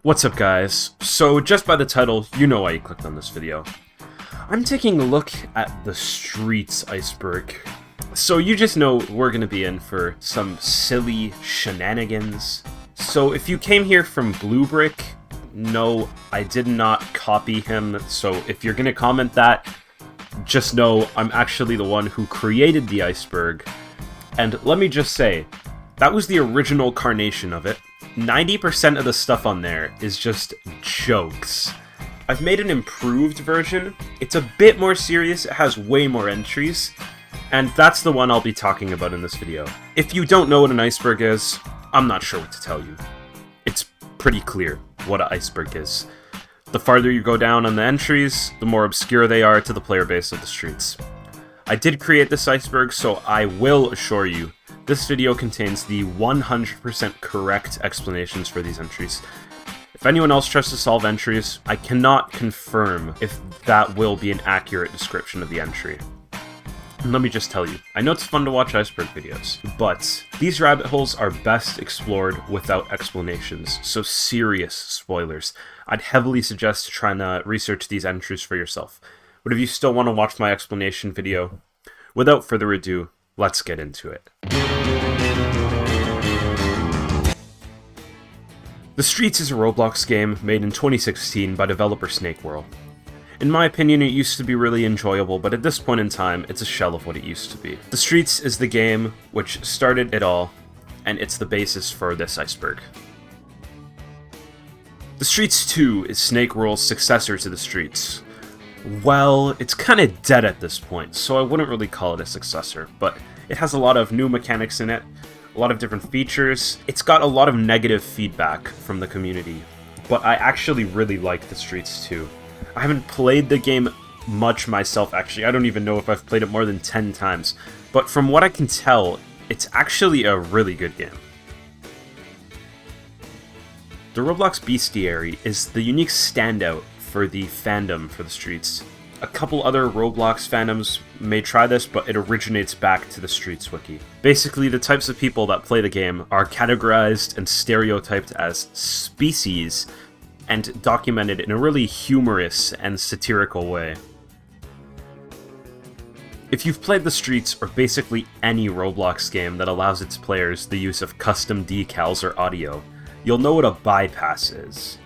What's up, guys? So just by the title, you know why you clicked on this video. I'm taking a look at the Streets Iceberg. So you just know we're gonna be in for some silly shenanigans. So if you came here from Blue Brick, no, I did not copy him. So if you're gonna comment that, just know I'm actually the one who created the iceberg. And let me just say, that was the original carnation of it. 90% of the stuff on there is just jokes. I've made an improved version. It's a bit more serious, it has way more entries, and that's the one I'll be talking about in this video. If you don't know what an iceberg is, I'm not sure what to tell you. It's pretty clear what an iceberg is. The farther you go down on the entries, the more obscure they are to the player base of the streets. I did create this iceberg, so I will assure you this video contains the 100% correct explanations for these entries. If anyone else tries to solve entries, I cannot confirm if that will be an accurate description of the entry. And let me just tell you, I know it's fun to watch iceberg videos, but these rabbit holes are best explored without explanations, so serious spoilers. I'd heavily suggest trying to research these entries for yourself. But if you still want to watch my explanation video, without further ado, let's get into it. The Streets is a Roblox game made in 2016 by developer Snakewhirl. In my opinion, it used to be really enjoyable, but at this point in time, it's a shell of what it used to be. The Streets is the game which started it all, and it's the basis for this iceberg. The Streets 2 is Snakewhirl's successor to The Streets. Well, it's kinda dead at this point, so I wouldn't really call it a successor, but it has a lot of new mechanics in it, a lot of different features. It's got a lot of negative feedback from the community, but I actually really like The Streets 2. I haven't played the game much myself, actually. I don't even know if I've played it more than 10 times, but from what I can tell, it's actually a really good game. The Roblox Bestiary is the unique standout for the fandom for The Streets. A couple other Roblox fandoms may try this, but it originates back to the Streets wiki. Basically, the types of people that play the game are categorized and stereotyped as species, and documented in a really humorous and satirical way. If you've played The Streets, or basically any Roblox game that allows its players the use of custom decals or audio, you'll know what a bypass is.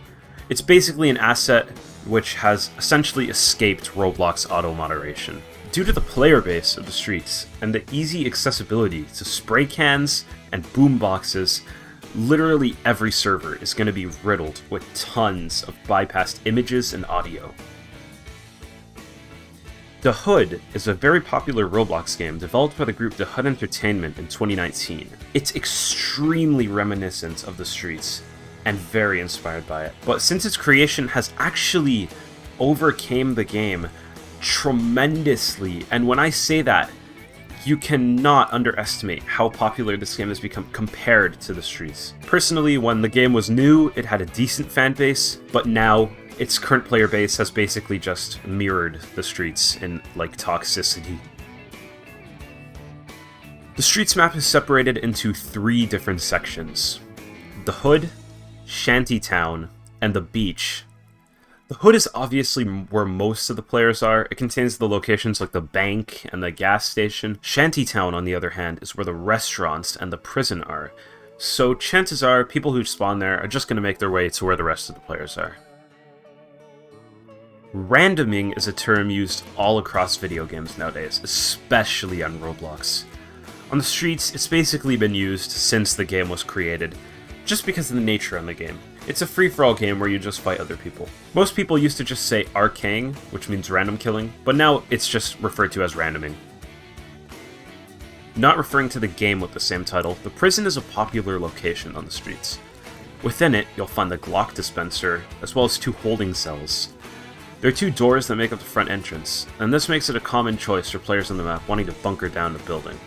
It's basically an asset which has essentially escaped Roblox auto-moderation. Due to the player base of The Streets and the easy accessibility to spray cans and boomboxes, literally every server is going to be riddled with tons of bypassed images and audio. The Hood is a very popular Roblox game developed by the group The Hood Entertainment in 2019. It's extremely reminiscent of The Streets, and very inspired by it. But since its creation has actually overcame the game tremendously, and when I say that, you cannot underestimate how popular this game has become compared to The Streets. Personally, when the game was new, it had a decent fan base, but now its current player base has basically just mirrored The Streets in, like, toxicity. The Streets map is separated into 3 different sections: the Hood, Shantytown, and the Beach. The Hood is obviously where most of the players are. It contains the locations like the bank and the gas station. Shantytown, on the other hand, is where the restaurants and the prison are. So chances are people who spawn there are just going to make their way to where the rest of the players are. Randoming is a term used all across video games nowadays, especially on Roblox. On The Streets, it's basically been used since the game was created, just because of the nature on the game. It's a free-for-all game where you just fight other people. Most people used to just say arcing, which means random killing, but now it's just referred to as randoming. Not referring to the game with the same title, the prison is a popular location on The Streets. Within it, you'll find the Glock dispenser, as well as 2 holding cells. There are 2 doors that make up the front entrance, and this makes it a common choice for players on the map wanting to bunker down the building.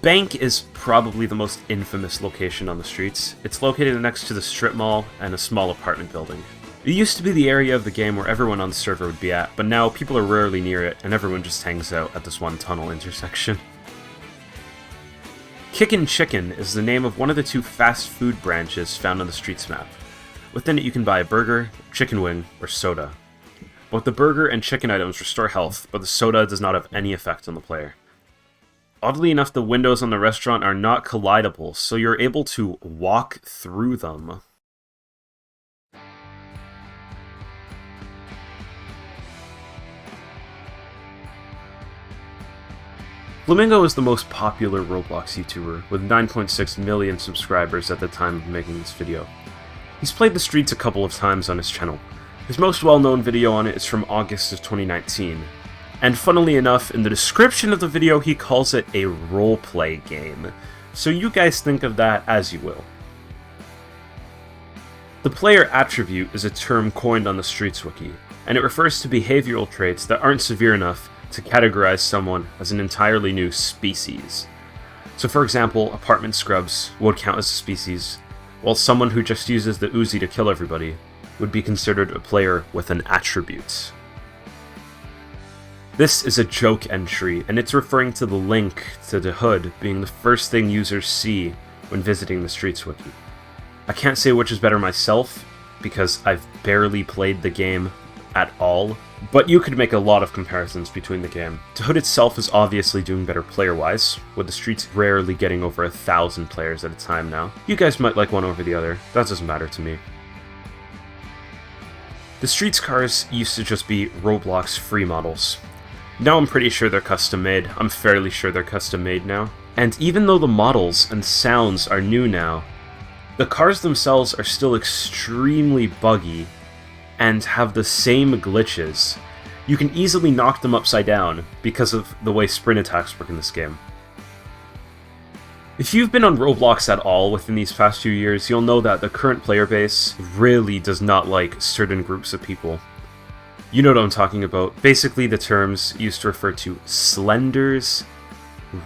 Bank is probably the most infamous location on The Streets. It's located next to the strip mall and a small apartment building. It used to be the area of the game where everyone on the server would be at, but now people are rarely near it and everyone just hangs out at this one tunnel intersection. Kickin' Chicken is the name of one of the 2 fast food branches found on the Streets map. Within it you can buy a burger, chicken wing, or soda. Both the burger and chicken items restore health, but the soda does not have any effect on the player. Oddly enough, the windows on the restaurant are not collidable, so you're able to walk through them. Flamingo is the most popular Roblox YouTuber, with 9.6 million subscribers at the time of making this video. He's played the streets a couple of times on his channel. His most well-known video on it is from August of 2019. And funnily enough, in the description of the video he calls it a roleplay game. So you guys think of that as you will. The player attribute is a term coined on the Streets wiki, and it refers to behavioral traits that aren't severe enough to categorize someone as an entirely new species. So for example, apartment scrubs would count as a species, while someone who just uses the Uzi to kill everybody would be considered a player with an attribute. This is a joke entry, and it's referring to the link to the hood being the first thing users see when visiting the Streets wiki. I can't say which is better myself, because I've barely played the game at all, but you could make a lot of comparisons between the game. The hood itself is obviously doing better player-wise, with the Streets rarely getting over 1,000 players at a time now. You guys might like one over the other, that doesn't matter to me. The Streets cars used to just be Roblox free models. Now I'm pretty sure they're custom made. I'm fairly sure they're custom made now. And even though the models and sounds are new now, the cars themselves are still extremely buggy and have the same glitches. You can easily knock them upside down because of the way sprint attacks work in this game. If you've been on Roblox at all within these past few years, you'll know that the current player base really does not like certain groups of people. You know what I'm talking about. Basically, the terms used to refer to slenders,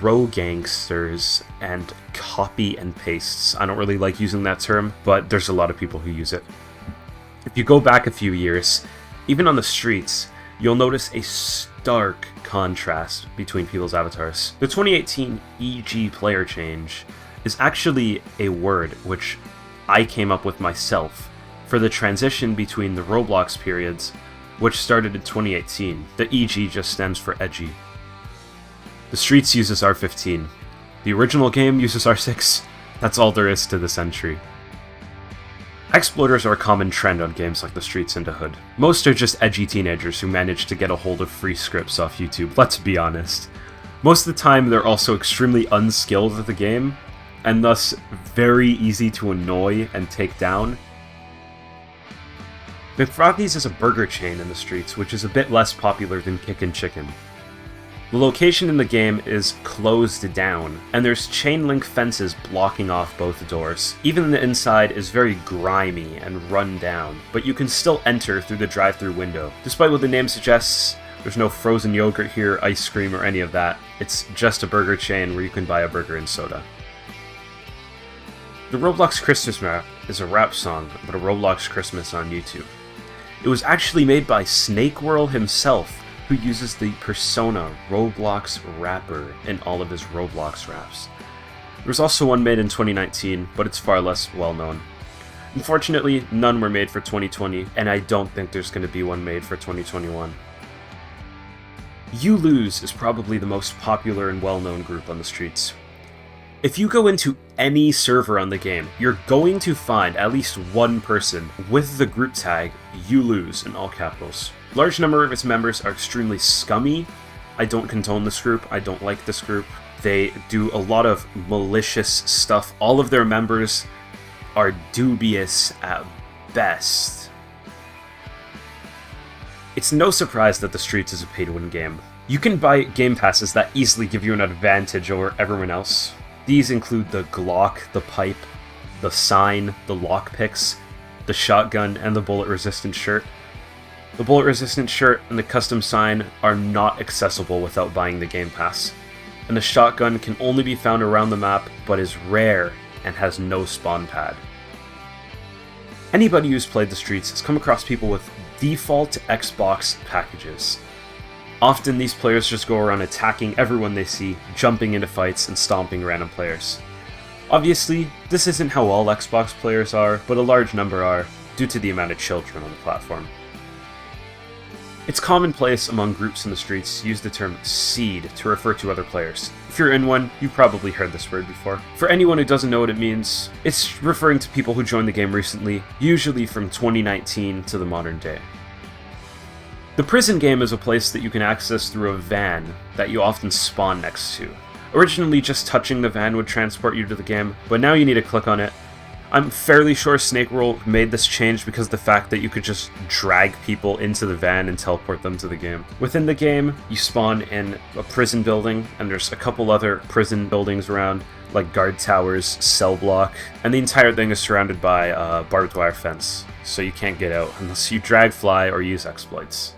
row gangsters, and copy and pastes. I don't really like using that term, but there's a lot of people who use it. If you go back a few years, even on the Streets, you'll notice a stark contrast between people's avatars. The 2018 EG player change is actually a word which I came up with myself for the transition between the Roblox periods, which started in 2018. The EG just stands for edgy. The Streets uses R15. The original game uses R6. That's all there is to this entry. Exploiters are a common trend on games like The Streets and the Hood. Most are just edgy teenagers who manage to get a hold of free scripts off YouTube, let's be honest. Most of the time they're also extremely unskilled at the game, and thus very easy to annoy and take down. Froggies is a burger chain in the Streets, which is a bit less popular than Kickin' Chicken. The location in the game is closed down, and there's chain link fences blocking off both doors. Even the inside is very grimy and run down, but you can still enter through the drive-thru window. Despite what the name suggests, there's no frozen yogurt here, ice cream, or any of that. It's just a burger chain where you can buy a burger and soda. The Roblox Christmas Map is a rap song about a Roblox Christmas on YouTube. It was actually made by Snakewhirl himself, who uses the persona Roblox Rapper in all of his Roblox raps. There was also one made in 2019, but it's far less well known. Unfortunately, none were made for 2020, and I don't think there's going to be one made for 2021. You Lose is probably the most popular and well-known group on the Streets. If you go into any server on the game, you're going to find at least one person with the group tag You Lose in all capitals. A large number of its members are extremely scummy. I don't condone this group. I don't like this group. They do a lot of malicious stuff. All of their members are dubious at best. It's no surprise that The Streets is a pay-to-win game. You can buy game passes that easily give you an advantage over everyone else. These include the Glock, the pipe, the sign, the lockpicks, the shotgun, and the bullet-resistant shirt. The bullet-resistant shirt and the custom sign are not accessible without buying the game pass, and the shotgun can only be found around the map but is rare and has no spawn pad. Anybody who's played The Streets has come across people with default Xbox packages. Often these players just go around attacking everyone they see, jumping into fights, and stomping random players. Obviously, this isn't how all Xbox players are, but a large number are, due to the amount of children on the platform. It's commonplace among groups in the streets to use the term seed to refer to other players. If you're in one, you've probably heard this word before. For anyone who doesn't know what it means, it's referring to people who joined the game recently, usually from 2019 to the modern day. The prison game is a place that you can access through a van that you often spawn next to. Originally, just touching the van would transport you to the game, but now you need to click on it. I'm fairly sure Snake World made this change because of the fact that you could just drag people into the van and teleport them to the game. Within the game, you spawn in a prison building, and there's a couple other prison buildings around, like guard towers, cell block, and the entire thing is surrounded by a barbed wire fence, so you can't get out unless you drag fly or use exploits.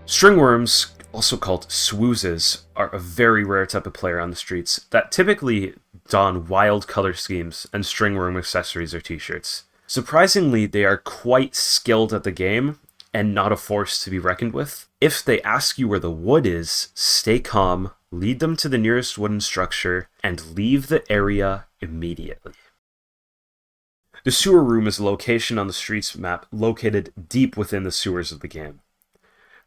Stringworms, also called swoozes, are a very rare type of player on the streets that typically don wild color schemes and stringworm accessories or t-shirts. Surprisingly, they are quite skilled at the game and not a force to be reckoned with. If they ask you where the wood is, stay calm, lead them to the nearest wooden structure, and leave the area immediately. The sewer room is a location on the streets map located deep within the sewers of the game.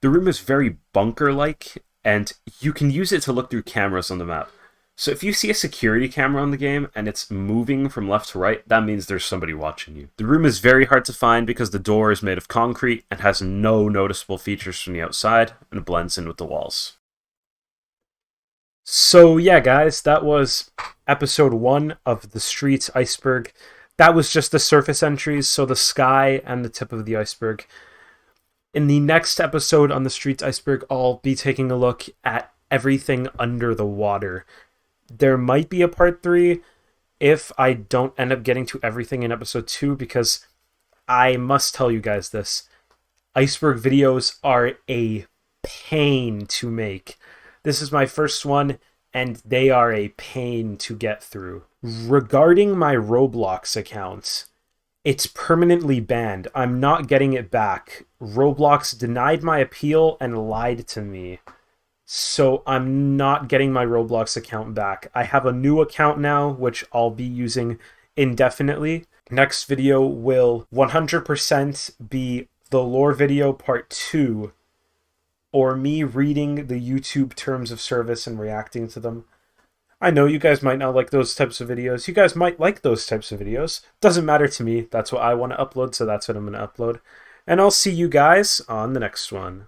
The room is very bunker-like, and you can use it to look through cameras on the map. So if you see a security camera on the game and it's moving from left to right, that means there's somebody watching you. The room is very hard to find because the door is made of concrete and has no noticeable features from the outside, and it blends in with the walls. So yeah, guys, that was episode 1 of The Streets Iceberg. That was just the surface entries, so the sky and the tip of the iceberg. In the next episode on The Streets Iceberg, I'll be taking a look at everything under the water. There might be a part 3 if I don't end up getting to everything in episode 2, because I must tell you guys this. Iceberg videos are a pain to make. This is my first one, and they are a pain to get through. Regarding my Roblox account, it's permanently banned. I'm not getting it back. Roblox denied my appeal and lied to me. So I'm not getting my Roblox account back. I have a new account now, which I'll be using indefinitely. Next video will 100% be the lore video part 2, or me reading the YouTube terms of service and reacting to them. I know you guys might not like those types of videos. You guys might like those types of videos. Doesn't matter to me. That's what I want to upload, so that's what I'm going to upload. And I'll see you guys on the next one.